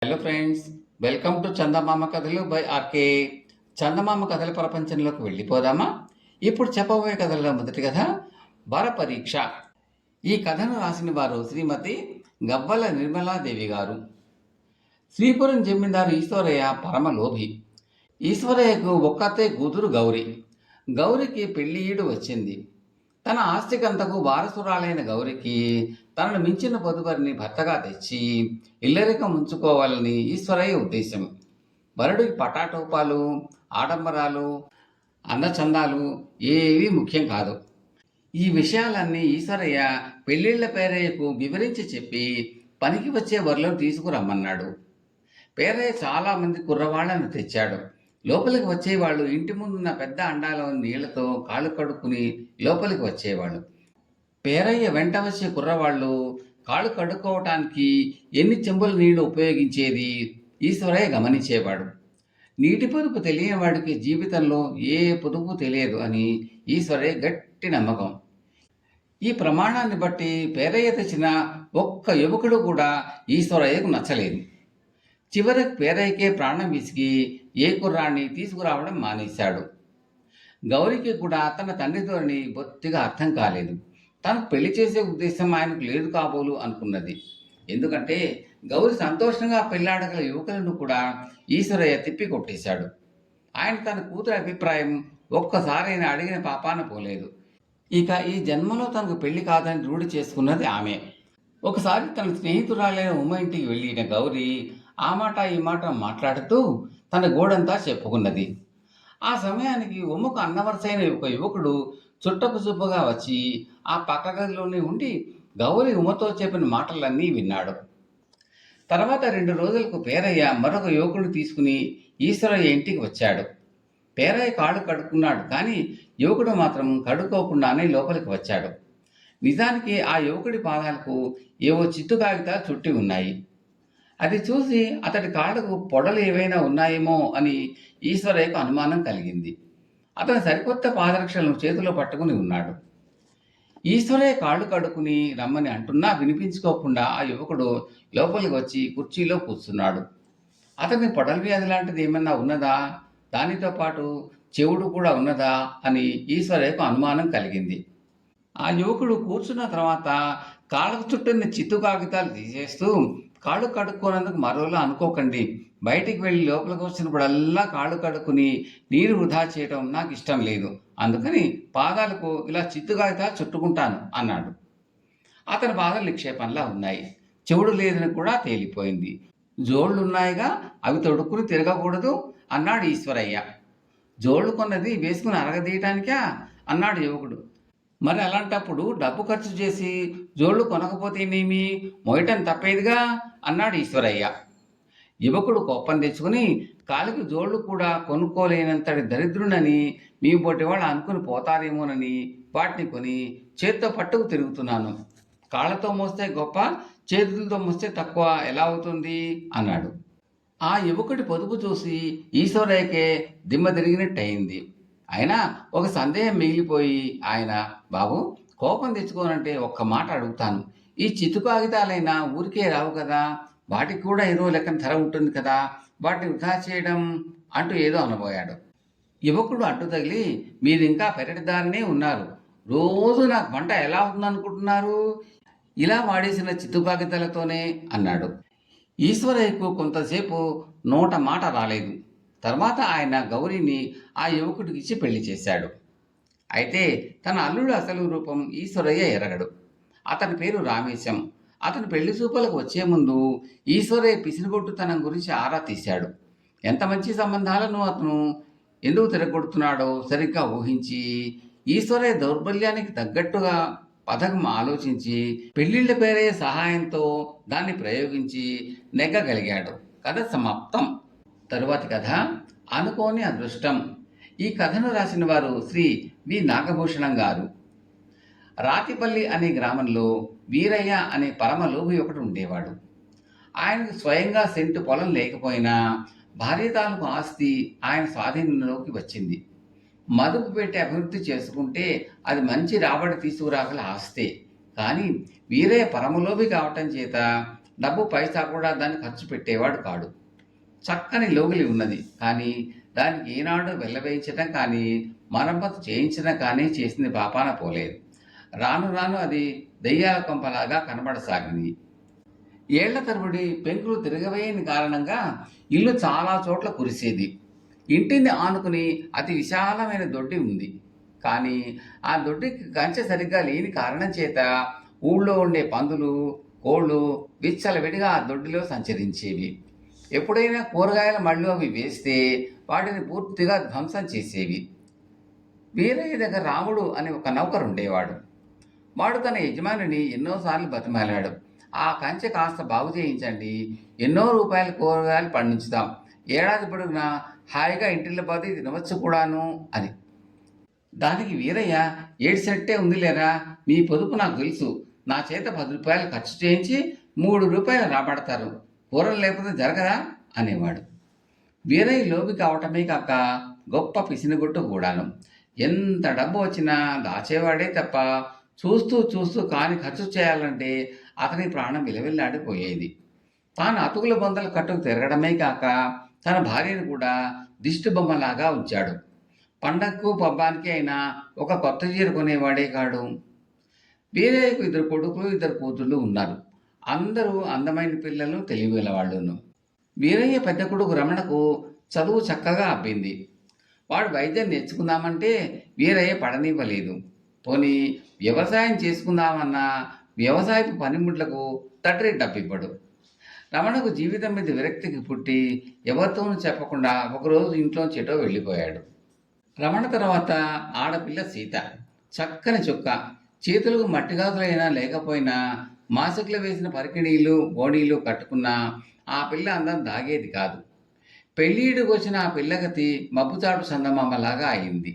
Hello friends, welcome to చందమామ కథలు by RK. చందమామ కథల ప్రపంచంలోకి వెళ్ళిపోదామా? ఇప్పుడు చెప్పబోయే కథల్లో మొదటి కథ వరపరీక్ష. ఈ కథను రాసిన వారు శ్రీమతి గవ్వల నిర్మలాదేవి గారు. శ్రీపురం జమీందారు ఈశ్వరయ్య పరమలోభి. ఈశ్వరయ్యకు ఒక్కతే కూతురు గౌరి. గౌరికి పెళ్లి ఈడు వచ్చింది. తన ఆస్తికంతకు వారసురాలైన గౌరికి తనను మించిన పొదుపరిని భర్తగా తెచ్చి ఇల్లరికం ఉంచుకోవాలని ఈశ్వరయ్య ఉద్దేశం. వరుడికి పటాటోపాలు, ఆడంబరాలు, అందచందాలు ఏవీ ముఖ్యం కాదు. ఈ విషయాలన్నీ ఈశ్వరయ్య పెళ్లిళ్ల పేరయ్యకు వివరించి చెప్పి పనికి వచ్చే వరలను తీసుకురమ్మన్నాడు. పేరయ్య చాలామంది కుర్రవాళ్లను తెచ్చాడు. లోపలికి వచ్చేవాళ్ళు ఇంటి ముందున్న పెద్ద అండాలోని నీళ్లతో కాళ్ళు కడుక్కుని లోపలికి వచ్చేవాళ్ళు. పేరయ్య వెంట వచ్చే కుర్రవాళ్ళు కాళ్ళు కడుక్కోవటానికి ఎన్ని చెంబుల నీళ్లు ఉపయోగించేది ఈశ్వరయ్య గమనించేవాడు. నీటి పొదుపు తెలియని వాడికి జీవితంలో ఏ పొదుపు తెలియదు అని ఈశ్వరయ్య గట్టి నమ్మకం. ఈ ప్రమాణాన్ని బట్టి పేరయ్య తెచ్చిన ఒక్క యువకుడు కూడా ఈశ్వరయ్యకు నచ్చలేదు. చివరికి పేరయ్యకే ప్రాణం విసిగి ఏ కుర్రాన్ని తీసుకురావడం మానేశాడు. గౌరికి కూడా తన తండ్రి ధోరణి బొత్తిగా అర్థం కాలేదు. తనకు పెళ్లి చేసే ఉద్దేశం ఆయనకు లేదు కాబోలు అనుకున్నది. ఎందుకంటే గౌరి సంతోషంగా పెళ్లాడగల యువకులను కూడా ఈశ్వరయ్య తిప్పి కొట్టేశాడు. ఆయన తన కూతురి అభిప్రాయం ఒక్కసారైనా అడిగిన పాపాన పోలేదు. ఇక ఈ జన్మలో తనకు పెళ్లి కాదని రూఢి చేసుకున్నది ఆమె. ఒకసారి తన స్నేహితురాలైన ఉమ ఇంటికి వెళ్ళిన గౌరి ఆ మాట ఈ మాట మాట్లాడుతూ తన గోడంతా చెప్పుకున్నది. ఆ సమయానికి ఉమ్మకు అన్నవరసైన ఒక యువకుడు చుట్టపు చూపుగా వచ్చి ఆ పక్క గదిలోనే ఉండి గౌరి ఉమ్మతో చెప్పిన మాటలన్నీ విన్నాడు. తర్వాత 2 రోజులకు పేరయ్య మరొక యువకుడు తీసుకుని ఈశ్వరయ్య ఇంటికి వచ్చాడు. పేరయ్య కాళ్ళు కడుక్కున్నాడు, కానీ యువకుడు మాత్రం కడుక్కోకుండానే లోపలికి వచ్చాడు. నిజానికి ఆ యువకుడి పాదాలకు ఏవో చిత్తు కాగితాలు చుట్టి ఉన్నాయి. అది చూసి అతడి కాళ్ళకు పొడలు ఏవైనా ఉన్నాయేమో అని ఈశ్వరయ్యకు అనుమానం కలిగింది. అతను సరికొత్త పాదరక్షలను చేతిలో పట్టుకుని ఉన్నాడు. ఈశ్వరయ్య కాళ్ళు కడుక్కుని రమ్మని అంటున్నా వినిపించుకోకుండా ఆ యువకుడు లోపలికి వచ్చి కుర్చీలో కూర్చున్నాడు. అతని పొడల వ్యాధి లాంటిది ఏమన్నా ఉన్నదా, దానితో పాటు చెవుడు కూడా ఉన్నదా అని ఈశ్వరయ్యకు అనుమానం కలిగింది. ఆ యువకుడు కూర్చున్న తర్వాత కాళ్ళకు చుట్టిన చిత్తు కాగితాలు తీసేస్తూ, కాళ్ళు కడుక్కోనందుకు మరోలా అనుకోకండి, బయటికి వెళ్ళి లోపలికి వచ్చినప్పుడల్లా కాళ్ళు కడుక్కుని నీరు వృధా చేయడం నాకు ఇష్టం లేదు, అందుకని పాదాలకు ఇలా చిత్తు కాగితాలు చుట్టుకుంటాను అన్నాడు. అతని పాదాలు నిక్షేపంలా ఉన్నాయి. చెవుడు లేదని కూడా తేలిపోయింది. జోళ్లున్నాయిగా, అవి తొడుక్కుని తిరగకూడదు అన్నాడు ఈశ్వరయ్య. జోళ్లు కొన్నది వేసుకుని అరగదీయటానికా అన్నాడు యువకుడు. మరి అలాంటప్పుడు డబ్బు ఖర్చు చేసి జోళ్లు కొనకపోతేనేమి, మోయటం తప్పేదిగా అన్నాడు ఈశ్వరయ్య. యువకుడు కోపం తెచ్చుకుని, కాలికి జోళ్లు కూడా కొనుక్కోలేనంతటి దరిద్రునని మీ పొట్టి వాళ్ళు అనుకుని పోతారేమోనని వాటిని కొని చేత్తో పట్టుకు తిరుగుతున్నాను. కాళ్ళతో మోస్తే గొప్ప, చేతులతో మోస్తే తక్కువ ఎలా అవుతుంది అన్నాడు. ఆ యువకుడి పొదుపు చూసి ఈశ్వరయ్యకే దిమ్మ తిరిగినట్టయింది. అయినా ఒక సందేహం మిగిలిపోయి ఆయన, బాబు కోపం తెచ్చుకోనంటే ఒక్క మాట అడుగుతాను, ఈ చిత్తు కాగితాలైనా ఊరికే రావు కదా, వాటికి కూడా ఏదో లెక్కన ధర ఉంటుంది కదా, వాటిని వృధా చేయడం అంటూ ఏదో అనబోయాడు. యువకుడు అడ్డు తగిలి, మీరు ఇంకా పెరటిదారినే ఉన్నారు, రోజు నాకు వంట ఎలా అవుతుందనుకుంటున్నారు, ఇలా వాడేసిన చిత్తు కాగితాలతోనే అన్నాడు. ఈశ్వరయ్యకు కొంతసేపు నోట మాట రాలేదు. తర్వాత ఆయన గౌరిని ఆ యువకుడికిచ్చి పెళ్లి చేశాడు. అయితే తన అల్లుడు అసలు రూపం ఈశ్వరయ్య ఎరగడు. అతని పేరు రామేశం. అతను పెళ్లి చూపులకు వచ్చే ముందు ఈశ్వరయ్య పిసినిగొట్టుతనం గురించి ఆరా తీశాడు. ఎంత మంచి సంబంధాలను అతను ఎందుకు తిరగొడుతున్నాడో సరిగ్గా ఊహించి ఈశ్వరయ్య దౌర్బల్యానికి తగ్గట్టుగా పథకం ఆలోచించి పెళ్లిళ్ల పేరయ్య సహాయంతో దాన్ని ప్రయోగించి నెగ్గగలిగాడు. కథ సమాప్తం. తరువాతి కథ అనుకోని అదృష్టం. ఈ కథను రాసిన వారు శ్రీ వి నాగభూషణం గారు. రాతిపల్లి అనే గ్రామంలో వీరయ్య అనే పరమలోభి ఒకడు ఉండేవాడు. ఆయనకు స్వయంగా సెంటు పొలం లేకపోయినా భార్య తాలూకు ఆస్తి ఆయన స్వాధీనంలోకి వచ్చింది. మదుపు పెట్టి అభివృద్ధి చేసుకుంటే అది మంచి రాబడి తీసుకురాగల ఆస్తే. కానీ వీరయ్య పరమలోభి కావటం చేత డబ్బు పైసా కూడా దాన్ని ఖర్చు పెట్టేవాడు కాడు. చక్కని లోగిలి ఉన్నది, కానీ దానికి ఈనాడు వెళ్ళవేయించడం కానీ మరమ్మతు చేయించడం కానీ చేసింది పాపాన పోలేదు. రాను రాను అది దెయ్యాల కొంపలాగా కనబడసాగింది. ఏళ్ల తరబడి పెంకులు తిరగవేయని కారణంగా ఇల్లు చాలా చోట్ల కురిసేది. ఇంటిని ఆనుకుని అతి విశాలమైన దొడ్డి ఉంది. కానీ ఆ దొడ్డికి కంచె సరిగ్గా లేని కారణం చేత ఊళ్ళో ఉండే పందులు, కోళ్ళు విచ్చలవిడిగా ఆ దొడ్డిలో సంచరించేవి. ఎప్పుడైనా కూరగాయల మళ్ళు అవి వేస్తే వాటిని పూర్తిగా ధ్వంసం చేసేవి. వీరయ్య దగ్గర రాముడు అని ఒక నౌకరు ఉండేవాడు. వాడు తన యజమానిని ఎన్నోసార్లు బతిమాలాడు. ఆ కంచె కాస్త బాగు చేయించండి, ఎన్నో రూపాయల కూరగాయలు పండించుదాం, ఏడాది పొడుగునా హాయిగా ఇంటిలో పోతే తినవచ్చు కూడాను అని. దానికి వీరయ్య, ఏడ్చినట్టే ఉందిలేరా, మీ పొదుపు నాకు తెలుసు, నా చేత 10 రూపాయలు ఖర్చు చేయించి 3 రూపాయలు రాబడతారు, కూరలు లేకపోతే జరగదా అనేవాడు. వీరయ్య లోబి కావటమే కాక గొప్ప పిసినగొట్టు కూడాను. ఎంత డబ్బు వచ్చినా దాచేవాడే తప్ప చూస్తూ చూస్తూ కాని ఖర్చు చేయాలంటే అతని ప్రాణం విలవిల్లాడిపోయేది. తాను అతుకుల బొందలు కట్టుకు తిరగడమే కాక తన భార్యను కూడా దిష్టి బొమ్మలాగా ఉంచాడు. పండగకు పబ్బానికి అయినా ఒక కొత్త చీర కొనేవాడే కాడు. వీరయ్యకు 2 కొడుకులు 2 కూతుళ్ళు ఉన్నారు. అందరూ అందమైన పిల్లలు, తెలివిగల వాళ్ళును. వీరయ్య పెద్ద కొడుకు రమణకు చదువు చక్కగా అబ్బింది. వాడు వైద్యం నేర్చుకుందామంటే వీరయ్య పడనివ్వలేదు. పోనీ వ్యవసాయం చేసుకుందామన్నా వ్యవసాయపు పనిముట్లకు తండ్రి డబ్బివ్వడు. రమణకు జీవితం మీద విరక్తికి పుట్టి ఎవరితోనూ చెప్పకుండా ఒకరోజు ఇంట్లోంచి ఎటో వెళ్ళిపోయాడు. రమణ తర్వాత ఆడపిల్ల సీత. చక్కని చుక్క, చేతులకు మట్టిగాజులైనా లేకపోయినా మాసికలు వేసిన పరికిణీలు, బోడీలు కట్టుకున్నా ఆ పిల్ల అందం దాగేది కాదు. పెళ్ళీడుకు వచ్చిన ఆ పిల్లగతి మబ్బుచాటు చందమామలాగా అయింది.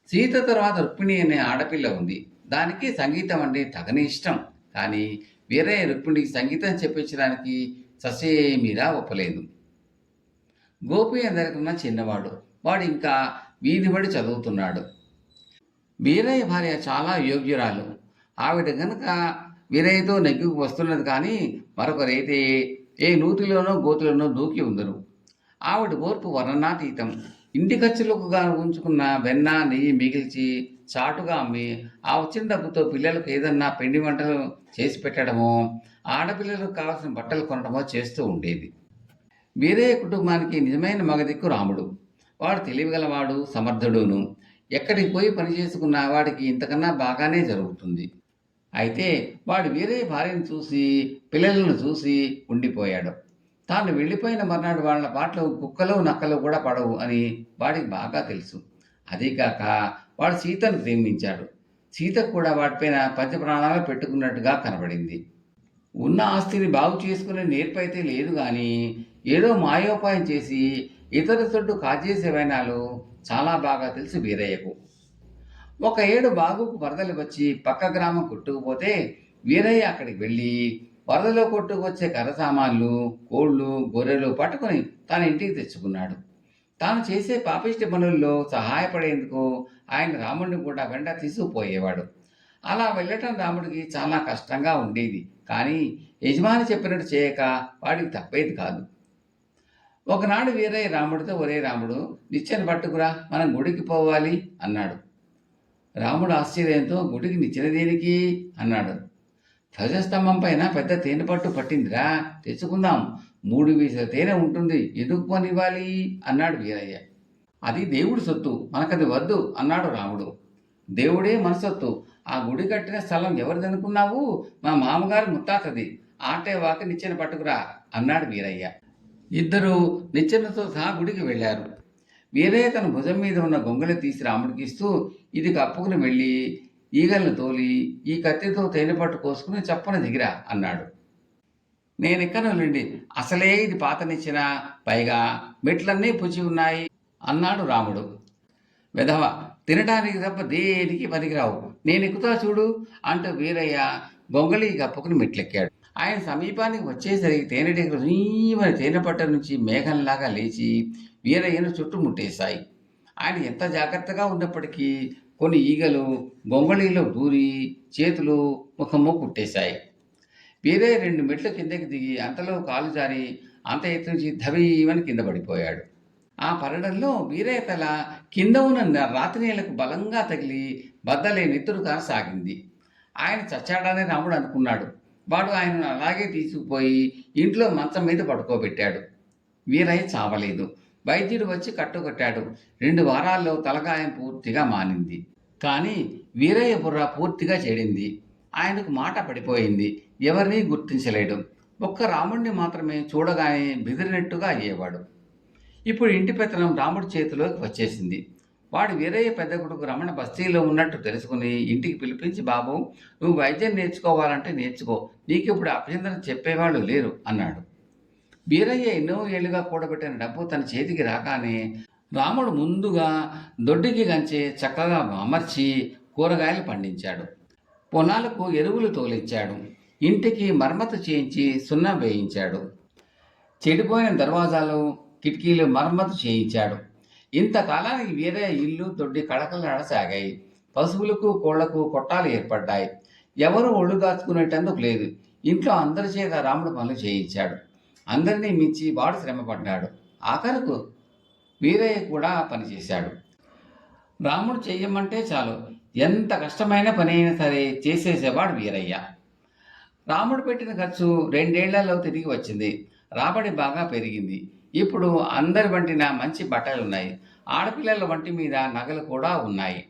సీత తర్వాత రుక్మిణి అనే ఆడపిల్ల ఉంది. దానికి సంగీతం అంటే తగని ఇష్టం. కానీ వీరయ్య రుక్మిణికి సంగీతం చెప్పించడానికి ససేమీరా ఒప్పలేదు. గోపి అందరికన్నా చిన్నవాడు. వాడు ఇంకా వీధిబడి చదువుతున్నాడు. వీరయ్య భార్య చాలా యోగ్యురాలు. ఆవిడ గనుక వీరయ్యతో నెగ్గుకు వస్తున్నది, కానీ మరొకరైతే ఏ నూతిలోనో గోతులోనో దూకి ఉందరు. ఆవిడ ఓర్పు వర్ణనాతీతం. ఇంటి ఖర్చులకు ఉంచుకున్న వెన్న, నెయ్యి మిగిల్చి చాటుగా అమ్మి ఆ వచ్చిన డబ్బుతో పిల్లలకు ఏదన్నా పిండి వంటలు చేసి పెట్టడమో, ఆడపిల్లలకు కావాల్సిన బట్టలు కొనడమో చేస్తూ ఉండేది. వీరయ్య కుటుంబానికి నిజమైన మగదిక్కు రాముడు. వాడు తెలివిగలవాడు, సమర్థుడును. ఎక్కడికి పోయి పని చేసుకున్న వాడికి ఇంతకన్నా బాగానే జరుగుతుంది. అయితే వాడు వీరయ్య భార్యను చూసి, పిల్లలను చూసి ఉండిపోయాడు. తాను వెళ్ళిపోయిన మర్నాడు వాళ్ళ పాటలు కుక్కలు నక్కలు కూడా పడవు అని వాడికి బాగా తెలుసు. అదీకాక వాడు సీతను ప్రేమించాడు. సీత కూడా వాటిపైన పంచప్రాణాలు పెట్టుకున్నట్టుగా కనబడింది. ఉన్న ఆస్తిని బాగు చేసుకునే నేర్పైతే లేదు, కానీ ఏదో మాయోపాయం చేసి ఇతర సొడ్డు కాజేసే వైనాలు చాలా బాగా తెలుసు వీరయ్యకు. ఒక ఏడు బాగుకు వరదలు వచ్చి పక్క గ్రామం కొట్టుకుపోతే వీరయ్య అక్కడికి వెళ్ళి వరదలో కొట్టుకొచ్చే కర్ర సామాన్లు, కోళ్ళు, గొర్రెలు పట్టుకొని తన ఇంటికి తెచ్చుకున్నాడు. తాను చేసే పాపిష్టి పనుల్లో సహాయపడేందుకు ఆయన రాముడిని కూడా వెంట తీసుకుపోయేవాడు. అలా వెళ్ళటం రాముడికి చాలా కష్టంగా ఉండేది. కానీ యజమాని చెప్పినట్టు చేయక వాడికి తప్పేది కాదు. ఒకనాడు వీరయ్య రాముడితో, ఒరే రాముడు, నిచ్చెన పట్టుకురా, మనం గుడికి పోవాలి అన్నాడు. రాముడు ఆశ్చర్యంతో, గుడికి నిచ్చెన దేనికి అన్నాడు. ధ్వజస్తంభం పైన పెద్ద తేనె పట్టు పట్టిందిరా, తెచ్చుకుందాం, 3 వీసల తేనె ఉంటుంది, ఎందుకు పోనివ్వాలి అన్నాడు వీరయ్య. అది దేవుడి సొత్తు, మనకది వద్దు అన్నాడు రాముడు. దేవుడే మన సొత్తు, ఆ గుడి కట్టిన స్థలం ఎవరిదనుకున్నావు, మా మామగారు ముత్తాతది, ఆటే వాకి నిచ్చెన పట్టుకురా అన్నాడు వీరయ్య. ఇద్దరూ నిచ్చెనతో సహా గుడికి వెళ్ళారు. వీరయ్య తన భుజం మీద ఉన్న గొంగళి తీసి రాముడికి ఇస్తూ, ఇది కప్పుకుని వెళ్ళి ఈగలను తోలి ఈ కత్తితో తేనె పట్టు కోసుకుని చప్పున దిగిరా అన్నాడు. నేనెక్కనులేండి, అసలే ఇది పాత నిచ్చెన, పైగా మెట్లన్నీ పుచ్చి ఉన్నాయి అన్నాడు రాముడు. వెధవ, తినడానికి తప్ప దేనికి పనికిరావు, నేనెక్కుతా చూడు అంటూ వీరయ్య గొంగళి కప్పుకుని మెట్లెక్కాడు. ఆయన సమీపానికి వచ్చేసరికి తేనెటీగలు రీమని తేనెపట్ట నుంచి మేఘంలాగా లేచి వీరయ్యను చుట్టుముట్టేశాయి. ఆయన ఎంత జాగ్రత్తగా ఉన్నప్పటికీ కొన్ని ఈగలు గొంగళిలో దూరి చేతులు, ముఖము కుట్టేశాయి. వీరయ్య 2 మెట్లు కిందకి దిగి అంతలో కాలు జారి అంత ఎత్తు నుంచి ధవీమని కింద పడిపోయాడు. ఆ పడడంలో వీరయ్య తల కింద ఉన్న రాతి నేలకు బలంగా తగిలి బద్దలే నెత్తురు సాగింది. ఆయన చచ్చాడని రాముడు అనుకున్నాడు. వాడు ఆయనను అలాగే తీసుకుపోయి ఇంట్లో మంచం మీద పడుకోబెట్టాడు. వీరయ్య చావలేదు. వైద్యుడు వచ్చి కట్టుకట్టాడు. 2 వారాల్లో తలగాయం పూర్తిగా మానింది. కానీ వీరయ్య బుర్ర పూర్తిగా చెడింది. ఆయనకు మాట పడిపోయింది. ఎవరినీ గుర్తించలేడు. ఒక్క రాముడిని మాత్రమే చూడగానే బెదిరినట్టుగా అయ్యేవాడు. ఇప్పుడు ఇంటి పెత్తనం రాముడి చేతిలోకి వచ్చేసింది. వాడు వీరయ్య పెద్ద కొడుకు రమణ బస్తీలో ఉన్నట్టు తెలుసుకుని ఇంటికి పిలిపించి, బాబు, నువ్వు వైద్యం నేర్చుకోవాలంటే నేర్చుకో, నీకిప్పుడు అభ్యంతరం చెప్పేవాళ్ళు లేరు అన్నాడు. వీరయ్య ఎన్నో ఏళ్లుగా కూడబెట్టిన డబ్బు తన చేతికి రాగానే రాముడు ముందుగా దొడ్డికి గంచి చక్కగా అమర్చి కూరగాయలు పండించాడు. పొలాలకు ఎరువులు తోలిచ్చాడు. ఇంటికి మరమ్మతు చేయించి సున్నం వేయించాడు. చెడిపోయిన దర్వాజాలు కిటికీలు మరమ్మతు చేయించాడు. ఇంతకాలానికి వీరయ్య ఇల్లు దొడ్డి కళకళలాడసాగాయి. పశువులకు కోళ్లకు కొట్టాలు ఏర్పడ్డాయి. ఎవరు ఒళ్ళు దాచుకునేటందుకు లేదు. ఇంట్లో అందరి చేత రాముడు పనులు చేయించాడు. అందరినీ మించి వాడు శ్రమపడ్డాడు. ఆఖరకు వీరయ్య కూడా పనిచేశాడు. రాముడు చెయ్యమంటే చాలు, ఎంత కష్టమైన పని అయినా సరే చేసేసేవాడు వీరయ్య. రాముడు పెట్టిన ఖర్చు 2 ఏళ్లలో తిరిగి వచ్చింది. రాబడి బాగా పెరిగింది. ఇప్పుడు అందరి వంటిన మంచి బట్టలున్నాయి. ఆడపిల్లల వంటి మీద నగలు కూడా ఉన్నాయి.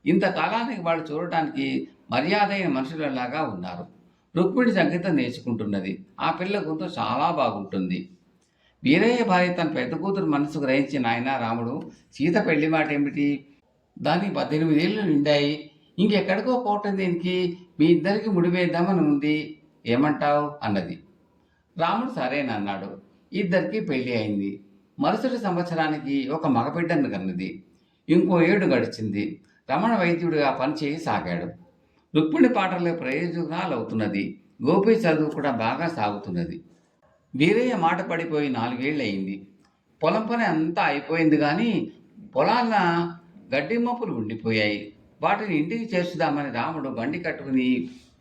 ఇంతకాలానికి వాళ్ళు చూడటానికి మర్యాదైన మనుషులలాగా ఉన్నారు. రుక్మిణి సంగీతం నేర్చుకుంటున్నది. ఆ పిల్ల గొంతు చాలా బాగుంటుంది. వీరయ్య భార్య తన పెద్ద కూతురు మనసు గ్రహించి, నాయన రాముడు, సీత పెళ్లి మాట ఏమిటి? దానికి 18 ఏళ్ళు నిండాయి. ఇంకెక్కడికో పోవటం దేనికి? మీ ఇద్దరికి ముడివేద్దామని ఉంది, ఏమంటావు అన్నది. రాముడు సరేనన్నాడు. ఇద్దరికి పెళ్లి అయింది. మరుసటి సంవత్సరానికి ఒక మగబిడ్డను కన్నది. ఇంకో 7 గడిచింది. రమణ వైద్యుడిగా పనిచేయి సాగాడు. రుక్మిణి పాటల్లో ప్రయోజనాలు అవుతున్నది. గోపి చదువు కూడా బాగా సాగుతున్నది. వీరయ్య మాట పడిపోయి 4 ఏళ్ళు అయింది. పొలం పని అంతా అయిపోయింది. కానీ పొలాల గడ్డి మోపులు ఉండిపోయాయి. వాటిని ఇంటికి చేర్చుదామని రాముడు బండి కట్టుకుని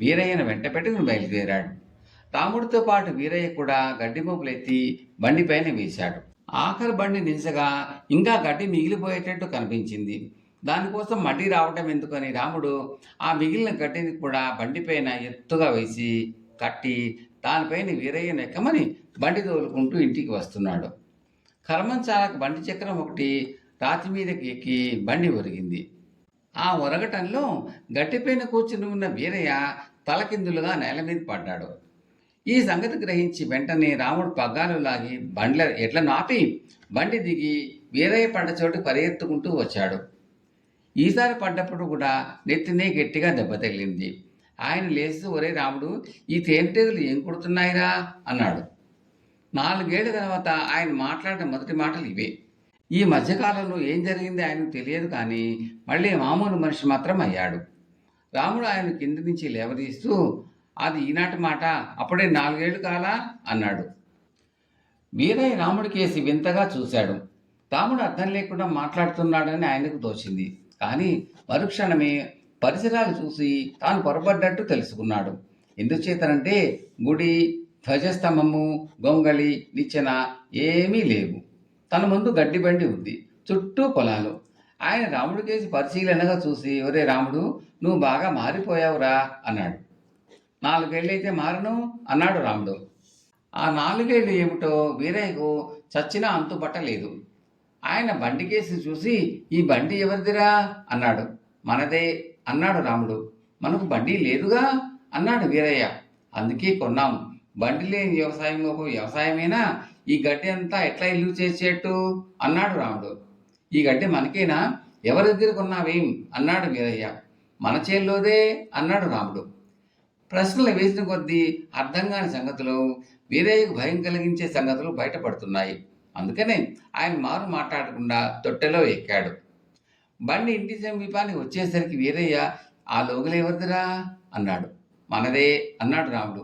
వీరయ్యను వెంట పెట్టుకుని బయలుదేరాడు. రాముడితో పాటు వీరయ్య కూడా గడ్డి మోపులు ఎత్తి బండిపైన వేశాడు. ఆఖరి బండి నిలిచగా ఇంకా గడ్డి మిగిలిపోయేటట్టు కనిపించింది. దానికోసం మళ్ళీ రావటం ఎందుకని రాముడు ఆ మిగిలిన గడ్డిని కూడా బండిపైన ఎత్తుగా వేసి కట్టి దానిపైన వీరయ్యను ఎక్కమని బండి తోలుకుంటూ ఇంటికి వస్తున్నాడు. కర్మంచాలకు బండి చక్రం ఒకటి రాతి మీదకి ఎక్కి బండి ఒరిగింది. ఆ ఒరగటంలో గట్టిపైన కూర్చుని ఉన్న వీరయ్య తలకిందులుగా నేల మీద పడ్డాడు. ఈ సంగతి గ్రహించి వెంటనే రాముడు పగ్గాలు లాగి ఎట్లా నాపి బండి దిగి వీరయ్య పడ్డ చోటు పరిగెత్తుకుంటూ వచ్చాడు. ఈసారి పడ్డప్పుడు కూడా నెత్తినే గట్టిగా దెబ్బ తగిలింది. ఆయన లేచి, ఒరే రాముడు, ఈ తేనెటీగలు ఏం కుడుతున్నాయిరా అన్నాడు. 4 ఏళ్ల తర్వాత ఆయన మాట్లాడిన మొదటి మాటలు ఇవే. ఈ మధ్యకాలంలో ఏం జరిగింది ఆయనకు తెలియదు. కానీ మళ్ళీ మామూలు మనిషి మాత్రం అయ్యాడు. రాముడు ఆయన కింది నుంచి లేవదీస్తూ, అది ఈనాటి మాట, అప్పుడే 4 ఏళ్ళు కాలా అన్నాడు. వీరయ్య రాముడి కేసి వింతగా చూశాడు. రాముడు అర్థం లేకుండా మాట్లాడుతున్నాడని ఆయనకు తోచింది. కానీ మరుక్షణమే పరిసరాలు చూసి తాను పొరపడ్డట్టు తెలుసుకున్నాడు. ఎందుచేతనంటే గుడి, ధ్వజస్తంభము, గొంగళి, నిచ్చెన ఏమీ లేవు. తన ముందు గడ్డి బండి ఉంది. చుట్టూ పొలాలు. ఆయన రాముడి కేసి పరిశీలనగా చూసి, ఒరే రాముడు, నువ్వు బాగా మారిపోయావురా అన్నాడు. 4 ఏళ్ళైతే మారను అన్నాడు రాముడు. ఆ 4 ఏళ్ళు ఏమిటో వీరయ్యకు చచ్చినా అంతుపట్టలేదు. ఆయన బండి కేసి చూసి, ఈ బండి ఎవరిదిరా అన్నాడు. మనదే అన్నాడు రాముడు. మనకు బండి లేదుగా అన్నాడు వీరయ్య. అందుకే కొన్నాం. బండి లేని వ్యవసాయం ఒక వ్యవసాయమేనా? ఈ గడ్డి అంతా ఎట్లా ఇల్లు చేసేట్టు అన్నాడు రాముడు. ఈ గడ్డి మనకేనా? ఎవరి దగ్గర కొన్నావేం అన్నాడు వీరయ్య. మన చేల్లోదే అన్నాడు రాముడు. ప్రశ్నలు వేసిన కొద్దీ అర్థం కాని సంగతులు, వీరయ్యకు భయం కలిగించే సంగతులు బయటపడుతున్నాయి. అందుకనే ఆయన మారు మాట్లాడకుండా తొట్టెలో ఎక్కాడు. బండి ఇంటి సమీపానికి వచ్చేసరికి వీరయ్య, ఆ లోగలెవరిదిరా అన్నాడు. మనదే అన్నాడు రాముడు.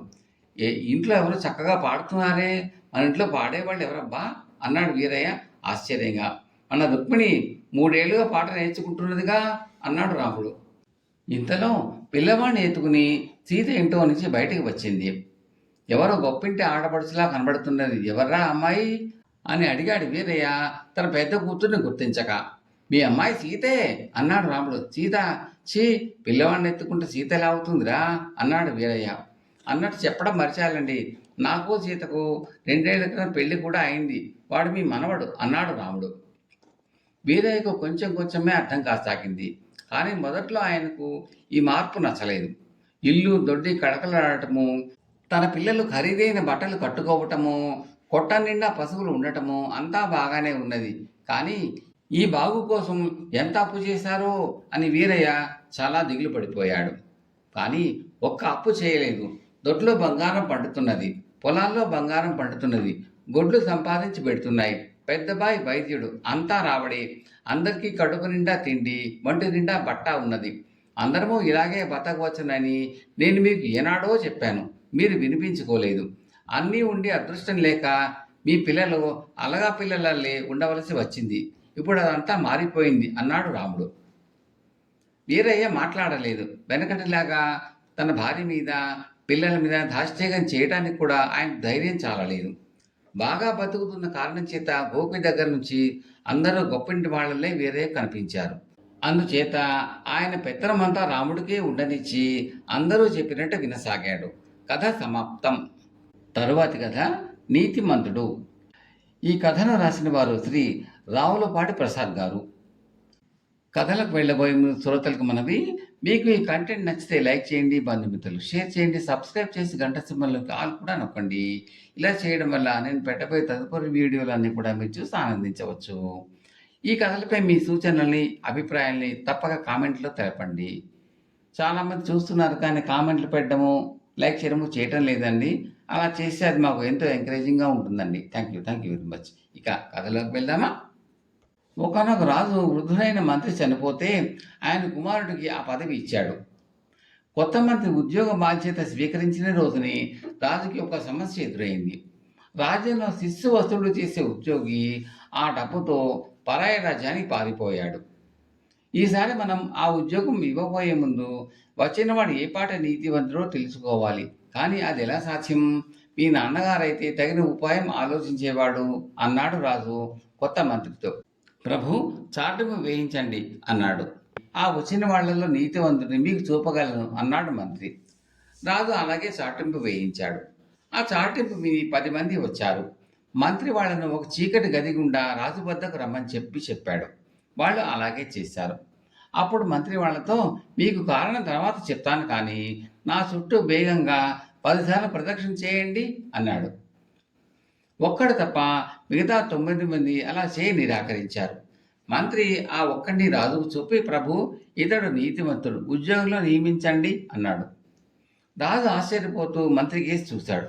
ఇంట్లో ఎవరు చక్కగా పాడుతున్నారే, మన ఇంట్లో పాడేవాళ్ళు ఎవరబ్బా అన్నాడు వీరయ్య ఆశ్చర్యంగా. మన రుక్మిణి 3 ఏళ్ళుగా పాట నేర్చుకుంటున్నదిగా అన్నాడు రాముడు. ఇంతలో పిల్లవాడిని ఎత్తుకుని సీత ఇంట్లో నుంచి బయటకు వచ్చింది. ఎవరో గొప్పింటి ఆడపడుచులా కనబడుతున్నది, ఎవర్రా అమ్మాయి అని అడిగాడు వీరయ్య తన పెద్ద కూతుర్ని గుర్తించక. మీ అమ్మాయి సీతే అన్నాడు రాముడు. సీత? చీ, పిల్లవాడిని ఎత్తుకుంటే సీత ఎలా అవుతుందిరా అన్నాడు వీరయ్య. అన్నట్టు చెప్పడం మర్చాలండి, నాకు సీతకు 2 ఏళ్ల క్రితం పెళ్లి కూడా అయింది. వాడు మీ మనవడు అన్నాడు రాముడు. వీరయ్యకు కొంచెం కొంచెమే అర్థం కాసాగింది. కానీ మొదట్లో ఆయనకు ఈ మార్పు నచ్చలేదు. ఇల్లు దొడ్డి కడకలాడటము, తన పిల్లలు ఖరీదైన బట్టలు కట్టుకోవటము, కొట్ట నిండా పశువులు ఉండటము అంతా బాగానే ఉన్నది. కానీ ఈ బాగు కోసం ఎంత అప్పు చేశారో అని వీరయ్య చాలా దిగులు పడిపోయాడు. కానీ ఒక్క అప్పు చేయలేదు. దొడ్లో బంగారం పండుతున్నది, పొలాల్లో బంగారం పండుతున్నది, గొడ్లు సంపాదించి పెడుతున్నాయి. పెద్దబాయి వైద్యుడు, అంతా రావడే. అందరికీ కడుపు నిండా తిండి, ఒంటి నిండా బట్ట ఉన్నది. అందరము ఇలాగే బతకవచ్చునని నేను మీకు ఏనాడో చెప్పాను, మీరు వినిపించుకోలేదు. అన్నీ ఉండి అదృష్టం లేక మీ పిల్లలు అలగా పిల్లలల్లే ఉండవలసి వచ్చింది. ఇప్పుడు అదంతా మారిపోయింది అన్నాడు రాముడు. వీరయ్య మాట్లాడలేదు. వెనకటిలాగా తన భార్య మీద, పిల్లల మీద దాష్ట్యం చేయడానికి కూడా ఆయన ధైర్యం చాలలేదు. బాగా బతుకుతున్న కారణం చేత గోపి దగ్గర నుంచి అందరూ గొప్పింటి వాళ్ళనే వీరయ్య కనిపించారు. అందుచేత ఆయన పెత్తనమంతా రాముడికే ఉండనిచ్చి అందరూ చెప్పినట్టు వినసాగాడు. కథ సమాప్తం. తరువాతి కథ నీతిమంతుడు. ఈ కథను రాసిన వారు శ్రీ రావులపాటి ప్రసాద్ గారు. కథలకు వెళ్ళబోయే ముందు శ్రోతలకు మనవి, మీకు ఈ కంటెంట్ నచ్చితే లైక్ చేయండి, బంధుమిత్రులు షేర్ చేయండి, సబ్స్క్రైబ్ చేసి గంట సింబల్లోకి ఆల్ కూడా నొక్కండి. ఇలా చేయడం వల్ల నేను పెట్టబోయే తదుపరి వీడియోలన్నీ కూడా మీరు చూసి ఆనందించవచ్చు. ఈ కథలపై మీ సూచనల్ని, అభిప్రాయాల్ని తప్పక కామెంట్లో తెలపండి. చాలామంది చూస్తున్నారు కానీ కామెంట్లు పెట్టడము, లైక్ చేయడము చేయటం లేదండి. అలా చేస్తే అది మాకు ఎంతో ఎంకరేజింగ్గా ఉంటుందండి. Thank you very much. ఇక కథలోకి వెళ్దామా? ఒకనొక రాజు వృద్ధుడైన మంత్రి చనిపోతే ఆయన కుమారుడికి ఆ పదవి ఇచ్చాడు. కొత్త మంత్రి ఉద్యోగ బాధ్యత స్వీకరించిన రోజుని రాజుకి ఒక సమస్య ఎదురైంది. రాజ్యంలో శిస్సు వసూలు చేసే ఉద్యోగి ఆ డబ్బుతో పరాయి రాజ్యానికి పారిపోయాడు. ఈసారి మనం ఆ ఉద్యోగం ఇవ్వబోయే ముందు వచ్చినవాడు ఏ పాట నీతివంతుడో తెలుసుకోవాలి. కానీ అది ఎలా సాధ్యం? మీ నాన్నగారైతే తగిన ఉపాయం ఆలోచించేవాడు అన్నాడు రాజు కొత్త మంత్రితో. ప్రభు, చాటింపు వేయించండి అన్నాడు. ఆ వచ్చిన వాళ్లలో నీతివంతుడిని మీకు చూపగలను అన్నాడు మంత్రి. రాజు అలాగే చాటింపు వేయించాడు. ఆ చాటింపు విని 10 మంది వచ్చారు. మంత్రి వాళ్లను ఒక చీకటి గది గుండా రాజు వద్దకు రమ్మని చెప్పాడు. వాళ్ళు అలాగే చేశారు. అప్పుడు మంత్రి వాళ్లతో, మీకు కారణం తర్వాత చెప్తాను, కానీ నా చుట్టూ వేగంగా 10 సార్లు ప్రదక్షిణ చేయండి అన్నాడు. ఒక్కడు తప్ప మిగతా 9 మంది అలా చేయి నిరాకరించారు. మంత్రి ఆ ఒక్కడిని రాజుకు చూపి, ప్రభు, ఇతడు నీతివంతుడు, ఉద్యోగంలో నియమించండి అన్నాడు. రాజు ఆశ్చర్యపోతూ మంత్రి కేసి చూశాడు.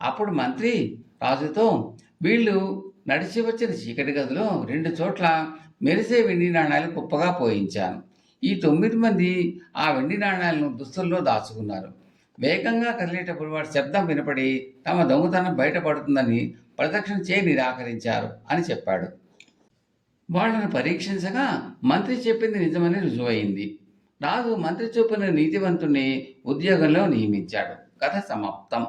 అప్పుడు మంత్రి రాజుతో, వీళ్ళు నడిచి వచ్చిన చీకటి గదిలో 2 చోట్ల మెరిసే వెండి నాణాలు కుప్పగా పోయించాను. ఈ 9 మంది ఆ వెండి నాణాలను దుస్తుల్లో దాచుకున్నారు. వేగంగా కదిలేటప్పుడు వాడి శబ్దం వినపడి తమ దొంగతనం బయటపడుతుందని ప్రదక్షిణ చేయి నిరాకరించారు అని చెప్పాడు. వాళ్ళను పరీక్షించగా మంత్రి చెప్పింది నిజమని రుజువైంది. రాజు మంత్రి చూపిన నీతివంతుణ్ణి ఉద్యోగంలో నియమించాడు. కథ సమాప్తం.